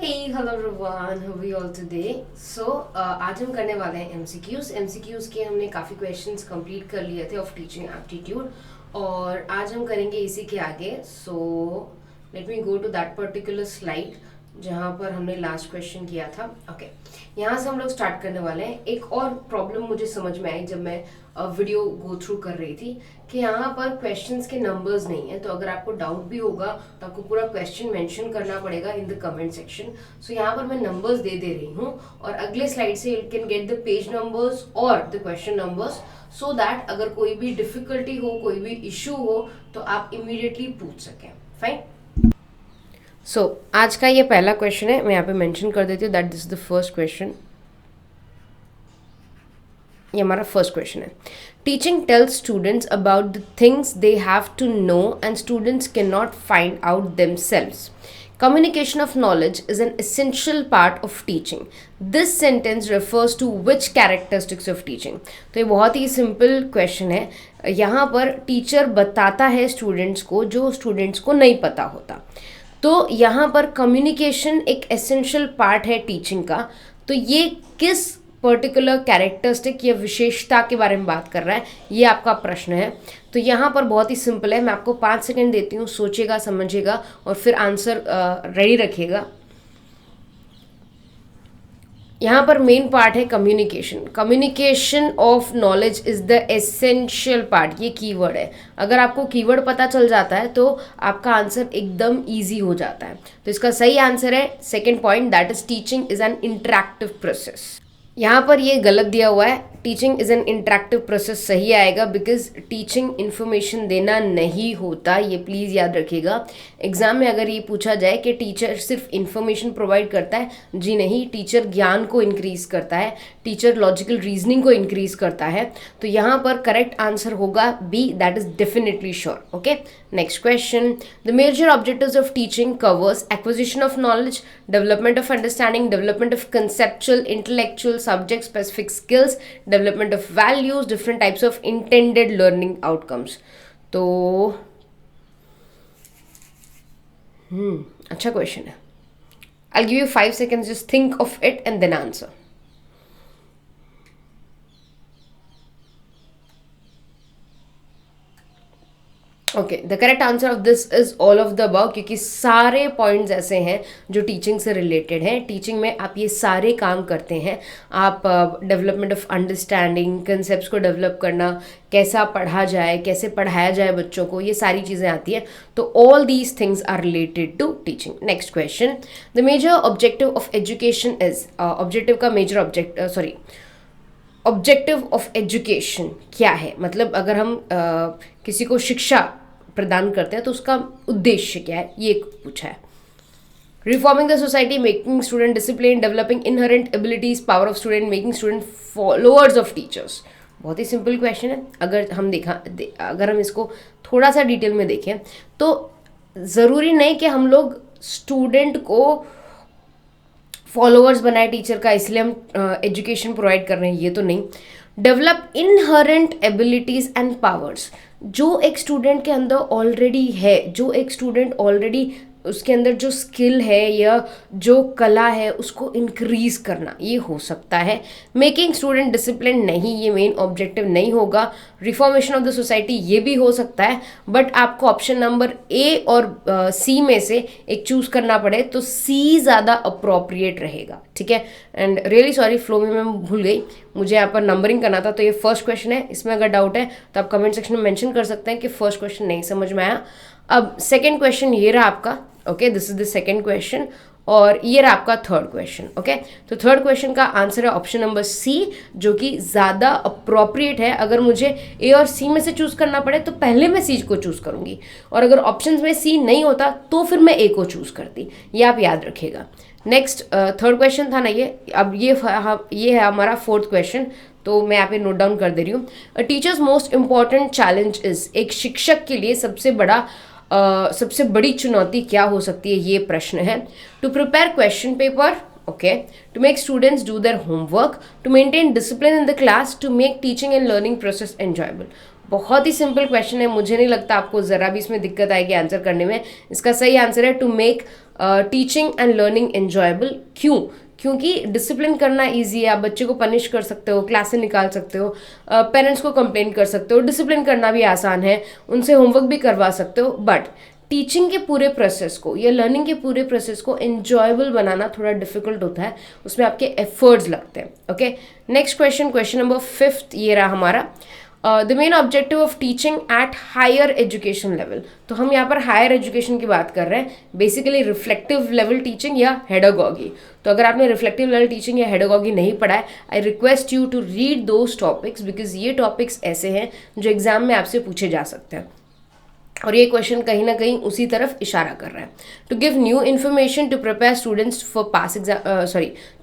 Hey, hello everyone, how are you all today? आज हम करने वाले हैं एमसीक्यूज के हमने काफ़ी क्वेश्चंस कंप्लीट कर लिए थे ऑफ टीचिंग एप्टीट्यूड और आज हम करेंगे इसी के आगे. Let me go to that particular slide जहाँ पर हमने लास्ट क्वेश्चन किया था. ओके, यहाँ से हम लोग स्टार्ट करने वाले हैं. एक और प्रॉब्लम मुझे समझ में आई जब मैं वीडियो गो थ्रू कर रही थी कि यहाँ पर क्वेश्चंस के नंबर्स नहीं है, तो अगर आपको डाउट भी होगा तो आपको पूरा क्वेश्चन मेंशन करना पड़ेगा इन द कमेंट सेक्शन. सो यहाँ पर मैं नंबर्स दे रही हूँ और अगले स्लाइड से you can get the page numbers और the question numbers so that अगर कोई भी डिफिकल्टी हो, कोई भी इशू हो तो आप इमीडिएटली पूछ सकें. फाइन. आज का ये पहला क्वेश्चन है, मैं यहाँ पे मेंशन कर देती हूँ that this is the first question. ये हमारा फर्स्ट क्वेश्चन है. Teaching tells students about the things they have to know and students cannot find out themselves. Communication of knowledge is an essential part of teaching. This sentence refers to which characteristics of teaching? तो ये बहुत ही simple question है. यहाँ पर teacher बताता है students को जो स्टूडेंट्स को नहीं पता होता. तो यहाँ पर कम्युनिकेशन एक एसेंशियल पार्ट है टीचिंग का. तो ये किस पर्टिकुलर कैरेक्टरिस्टिक या विशेषता के बारे में बात कर रहा है, ये आपका प्रश्न है. तो यहाँ पर बहुत ही सिंपल है, मैं आपको 5 सेकंड देती हूँ, सोचेगा समझेगा और फिर आंसर रेडी रखिएगा. यहाँ पर मेन पार्ट है communication. Communication of knowledge is the essential part. ये कीवर्ड है. अगर आपको कीवर्ड पता चल जाता है तो आपका आंसर एकदम इजी हो जाता है. तो इसका सही आंसर है second point, that is teaching is an interactive process. यहाँ पर ये गलत दिया हुआ है. Teaching is an interactive process सही आएगा बिकॉज टीचिंग इन्फॉर्मेशन देना नहीं होता. ये प्लीज़ याद रखिएगा. एग्जाम में अगर ये पूछा जाए कि टीचर सिर्फ इन्फॉर्मेशन प्रोवाइड करता है, जी नहीं, टीचर ज्ञान को इंक्रीज करता है, टीचर लॉजिकल रीजनिंग को इंक्रीज करता है. तो यहाँ पर करेक्ट आंसर होगा B, that is definitely sure. Okay, next question. The major objectives of teaching covers acquisition of knowledge, development of understanding, development of conceptual intellectual subject specific skills, development of values, different types of intended learning outcomes. तो अच्छा question है. I'll give you 5 seconds, just think of it and then answer. Okay, the correct answer of this is all of the above, क्योंकि सारे points ऐसे हैं जो teaching से related हैं. टीचिंग में आप ये सारे काम करते हैं. आप डेवलपमेंट ऑफ अंडरस्टैंडिंग, कंसेप्ट्स को डेवलप करना, कैसा पढ़ा जाए, कैसे पढ़ाया जाए बच्चों को, ये सारी चीज़ें आती हैं. तो all these things are related to teaching. Next question. The major objective of education is, objective का मेजर ऑब्जेक्टिव ऑफ एजुकेशन क्या है? मतलब अगर हम किसी को शिक्षा प्रदान करते हैं तो उसका उद्देश्य क्या है, ये पूछा है. Reforming the society, making student discipline, developing inherent abilities, power of student, making student followers of teachers. बहुत ही सिंपल क्वेश्चन है. अगर हम इसको थोड़ा सा डिटेल में देखें तो ज़रूरी नहीं कि हम लोग स्टूडेंट को फॉलोअर्स बनाए टीचर का, इसलिए हम एजुकेशन प्रोवाइड कर रहे हैं, ये तो नहीं. Develop inherent abilities and powers, जो एक स्टूडेंट के अंदर ऑलरेडी है, जो एक स्टूडेंट ऑलरेडी उसके अंदर जो स्किल है या जो कला है उसको इंक्रीज करना, ये हो सकता है. मेकिंग स्टूडेंट डिसिप्लिन नहीं, ये मेन ऑब्जेक्टिव नहीं होगा. रिफॉर्मेशन ऑफ द सोसाइटी, ये भी हो सकता है, बट आपको ऑप्शन नंबर ए और सी में से एक चूज करना पड़े तो सी ज़्यादा अप्रोप्रिएट रहेगा. ठीक है. एंड रियली सॉरी, फ्लो में मैं भूल गई, मुझे यहाँ पर नंबरिंग करना था. तो ये फर्स्ट क्वेश्चन है. इसमें अगर डाउट है तो आप कमेंट सेक्शन में मेंशन कर सकते हैं कि फर्स्ट क्वेश्चन नहीं समझ में आया. अब सेकेंड क्वेश्चन ये रहा आपका. Okay, this is the second question और ये रहा आपका थर्ड क्वेश्चन. ओके, तो थर्ड क्वेश्चन का आंसर है ऑप्शन नंबर सी, जो कि ज़्यादा अप्रोप्रिएट है. अगर मुझे ए और सी में से चूज करना पड़े तो पहले मैं सी को चूज करूंगी, और अगर ऑप्शंस में सी नहीं होता तो फिर मैं ए को चूज करती. ये आप याद रखिएगा. नेक्स्ट थर्ड क्वेश्चन था ना ये. अब ये है हमारा फोर्थ क्वेश्चन, तो मैं यहाँ पे नोट डाउन कर दे रही हूँ. A teachers most important challenge is, एक शिक्षक के लिए सबसे बड़ी चुनौती क्या हो सकती है, ये प्रश्न है. To prepare question paper, okay, to make students do their homework, to maintain discipline in the class, to make teaching and learning process enjoyable. बहुत ही सिंपल क्वेश्चन है, मुझे नहीं लगता आपको ज़रा भी इसमें दिक्कत आएगी आंसर करने में। इसका सही आंसर है to make teaching and learning enjoyable. क्यों? क्योंकि डिसिप्लिन करना ईजी है, आप बच्चे को पनिश कर सकते हो, क्लास से निकाल सकते हो, पेरेंट्स को कंप्लेन कर सकते हो, डिसिप्लिन करना भी आसान है, उनसे होमवर्क भी करवा सकते हो। बट टीचिंग के पूरे प्रोसेस को या लर्निंग के पूरे प्रोसेस को एन्जॉयबल बनाना थोड़ा डिफिकल्ट होता है, उसमें आपके एफर्ट्स लगते हैं। Okay, next question, question number 5 ये रहा हमारा। The main objective of teaching at higher education level. तो हम यहाँ पर हायर एजुकेशन की बात कर रहे हैं, बेसिकली रिफ्लेक्टिव लेवल टीचिंग या हेडागॉगी। तो अगर आपने रिफ्लेक्टिव लेवल टीचिंग या हेडागॉगी नहीं पढ़ा है, I request you to read those topics, because ये टॉपिक्स ऐसे हैं जो एग्जाम में आपसे पूछे जा सकते हैं, और ये क्वेश्चन कहीं ना कहीं उसी तरफ इशारा कर रहा है। To give new information, to prepare students for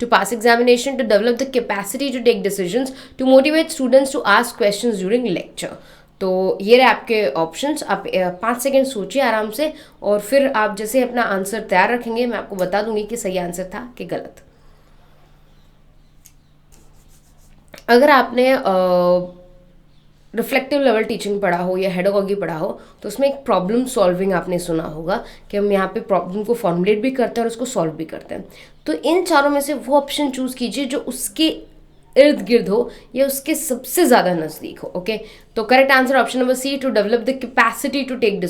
to pass examination, to develop the capacity to take decisions, to motivate students to ask questions during lecture. तो ये रहे आपके ऑप्शंस। आप 5 सेकेंड सोचिए आराम से, और फिर आप जैसे अपना आंसर तैयार रखेंगे मैं आपको बता दूंगी कि सही आंसर था कि गलत। अगर आपने रिफ्लेक्टिव लेवल टीचिंग पढ़ा हो या हेडागॉगी पढ़ा हो, तो उसमें एक प्रॉब्लम सॉल्विंग आपने सुना होगा कि हम यहाँ पे प्रॉब्लम को फॉर्मुलेट भी करते हैं और उसको सॉल्व भी करते हैं। तो इन चारों में से वो ऑप्शन चूज कीजिए जो उसके इर्द गिर्द हो या उसके सबसे ज़्यादा नज़दीक हो। ओके, तो correct answer option number C, to develop the capacity to take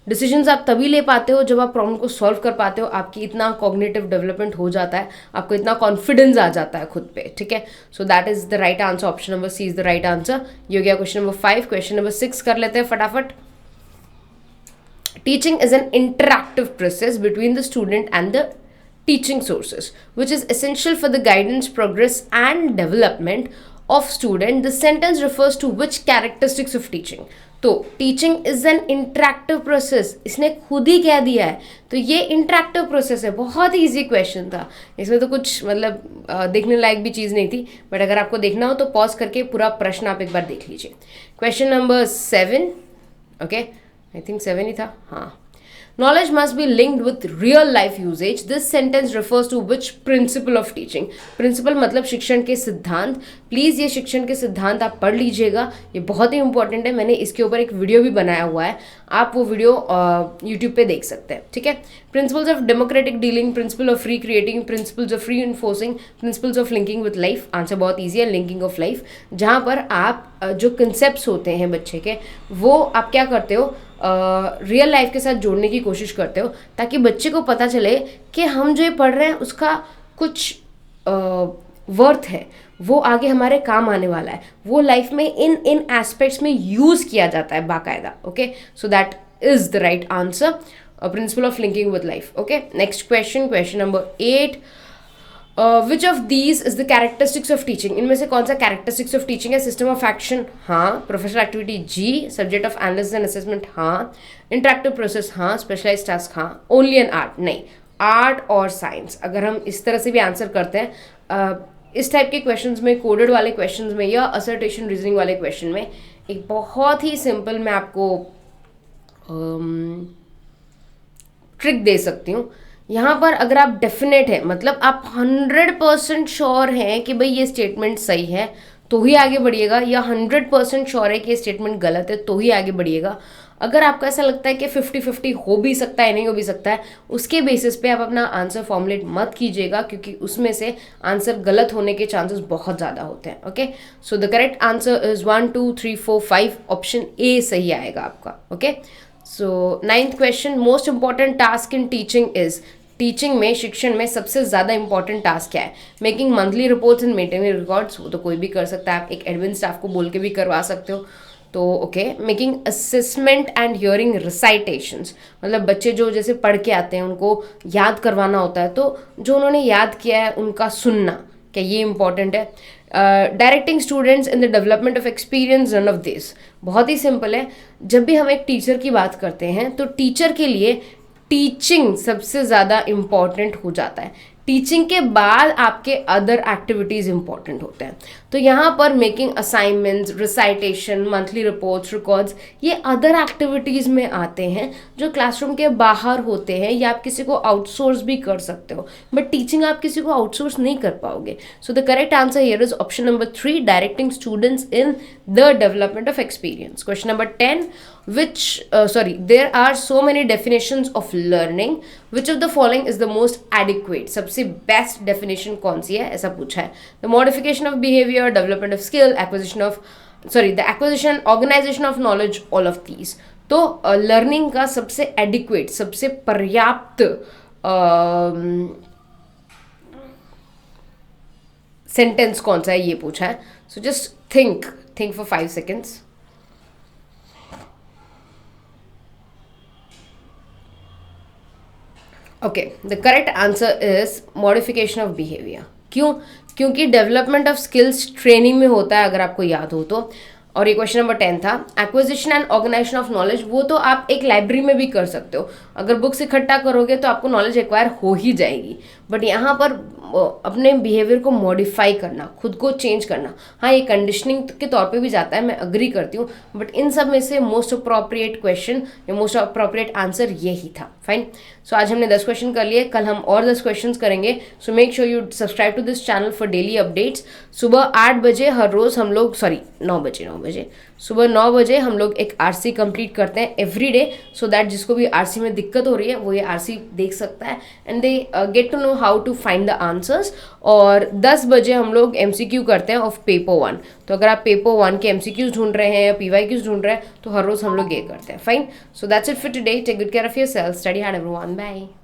decisions आप तभी ले पाते हो जब आप प्रॉब्लम को सॉल्व कर पाते हो, आपकी इतना कॉग्निटिव डेवलपमेंट हो जाता है, आपको इतना कॉन्फिडेंस आ जाता है खुद पे। ठीक है, so that is the right answer, option number C is the right answer. ये हो गया क्वेश्चन नंबर 5। क्वेश्चन नंबर 6 कर लेते हैं फटाफट। Teaching is an interactive process between the student and the teaching sources, which is essential for the guidance, progress and development of student. The sentence refers to which characteristics of teaching? तो teaching is an interactive process, इसने खुद ही कह दिया है, तो ये interactive process है। बहुत ही ईजी क्वेश्चन था, इसमें तो कुछ मतलब देखने लायक भी चीज़ नहीं थी, बट अगर आपको देखना हो तो पॉज करके पूरा प्रश्न आप एक बार देख लीजिए। Question number 7, okay I think 7 ही था, हाँ। Knowledge must be linked with real life usage. This sentence refers to which principle of teaching? Principle मतलब शिक्षण के सिद्धांत। प्लीज़ ये शिक्षण के सिद्धांत आप पढ़ लीजिएगा, ये बहुत ही इंपॉर्टेंट है। मैंने इसके ऊपर एक वीडियो भी बनाया हुआ है, आप वो वीडियो यूट्यूब पे देख सकते हैं। ठीक है, principles of democratic dealing, principle of free creating, principles of free enforcing, principles of linking with life. Answer बहुत ईजी है, लिंकिंग ऑफ लाइफ, जहाँ पर आप जो कंसेप्ट होते हैं बच्चे के, वो आप क्या करते हो, रियल लाइफ के साथ जोड़ने की कोशिश करते हो, ताकि बच्चे को पता चले कि हम जो ये पढ़ रहे हैं उसका कुछ वर्थ है, वो आगे हमारे काम आने वाला है, वो लाइफ में इन एस्पेक्ट्स में यूज़ किया जाता है बाकायदा। Okay, so that is the right answer, principle of linking with life. Okay, next question, question number 8। Which of these is the characteristics of teaching? इनमें से कौन सा कैरेक्टरिस्टिक्स ऑफ टीचिंग है? सिस्टम ऑफ एक्शन, हाँ। Professional activity, जी। Subject of analysis and assessment, हाँ। Interactive process, हाँ। Specialised task, हाँ। ओनली एन आर्ट, नहीं। आर्ट और साइंस, अगर हम इस तरह से भी आंसर करते हैं इस टाइप के क्वेश्चंस में, कोडेड वाले क्वेश्चंस में या असर्टेशन रीजनिंग वाले क्वेश्चन में, एक बहुत ही सिंपल मैं आपको ट्रिक दे सकती हूँ। यहाँ पर अगर आप डेफिनेट है, मतलब आप 100% श्योर हैं कि भाई ये स्टेटमेंट सही है, तो ही आगे बढ़िएगा, या 100% श्योर है कि ये स्टेटमेंट गलत है, तो ही आगे बढ़िएगा। अगर आपको ऐसा लगता है कि 50-50 हो भी सकता है, नहीं हो भी सकता है, उसके बेसिस पे आप अपना आंसर फॉर्मुलेट मत कीजिएगा, क्योंकि उसमें से आंसर गलत होने के चांसेस बहुत ज़्यादा होते हैं। Okay, so the correct answer is 1 2 3 4 5, option A सही आएगा आपका। Okay, so 9th question, most important task in teaching is? Teaching में, शिक्षण में सबसे ज़्यादा इंपॉर्टेंट टास्क क्या है? Making monthly reports and maintaining records, वो तो कोई भी कर सकता है, आप एक एडमिन स्टाफ को बोल के भी करवा सकते हो। तो okay, making assessment and hearing recitations, मतलब बच्चे जो जैसे पढ़ के आते हैं उनको याद करवाना होता है, तो जो उन्होंने याद किया है उनका सुनना, क्या ये इंपॉर्टेंट है? Directing students in the development of experience, none of this. बहुत ही सिंपल है, जब भी हम एक टीचर की बात करते हैं तो टीचर के लिए टीचिंग सबसे ज़्यादा इम्पॉर्टेंट हो जाता है। टीचिंग के बाद आपके अदर एक्टिविटीज़ इंपॉर्टेंट होते हैं। तो यहाँ पर making assignments, recitation, monthly reports, records, ये अदर एक्टिविटीज़ में आते हैं जो क्लासरूम के बाहर होते हैं, या आप किसी को आउटसोर्स भी कर सकते हो, बट टीचिंग आप किसी को आउटसोर्स नहीं कर पाओगे. So the correct answer here is option number 3, directing students in the development of experience. Question number 10, there are so many definitions of learning, which of the following is the most adequate? सबसे best definition कौन सी है, ऐसा पूछा है. The modification of behaviour, development of skill, the acquisition, organisation of knowledge, all of these. तो learning का सबसे एडिक्वेट, सबसे पर्याप्त सेंटेंस कौन सा है, ये पूछा है. So just think for 5 seconds. Okay, the correct answer is modification of behaviour. क्यों? क्योंकि डेवलपमेंट ऑफ स्किल्स ट्रेनिंग में होता है, अगर आपको याद हो तो. और ये क्वेश्चन नंबर 10 था. Acquisition and organisation of knowledge, वो तो आप एक लाइब्रेरी में भी कर सकते हो. अगर बुक्स इकट्ठा करोगे तो आपको नॉलेज एक्वायर हो ही जाएगी. बट यहाँ पर अपने बिहेवियर को मॉडिफाई करना, खुद को चेंज करना, हाँ ये कंडीशनिंग के तौर पे भी जाता है, मैं अग्री करती हूँ. बट इन सब में से मोस्ट अप्रोप्रिएट क्वेश्चन या मोस्ट अप्रोप्रिएट आंसर यही था. फाइन. सो आज हमने 10 क्वेश्चन कर लिए, कल हम और 10 क्वेश्चन करेंगे. So make sure you subscribe to this channel for daily updates. सुबह 8 बजे हर रोज़ हम लोग, 9 बजे सुबह 9 बजे हम लोग एक आरसी कंप्लीट करते हैं एवरी डे, सो दैट जिसको भी आरसी में दिक्कत हो रही है वो ये आरसी देख सकता है and they get to know how to find the answers. और 10 बजे हम लोग एमसीक्यू करते हैं ऑफ पेपर 1. तो अगर आप पेपर 1 के एमसीक्यूज ढूंढ रहे हैं या पीवाईक्यूज ढूंढ रहे हैं तो हर रोज़ हम लोग ये करते हैं. Fine. So that's it for today. Take good care of yourself. Study hard everyone. Bye.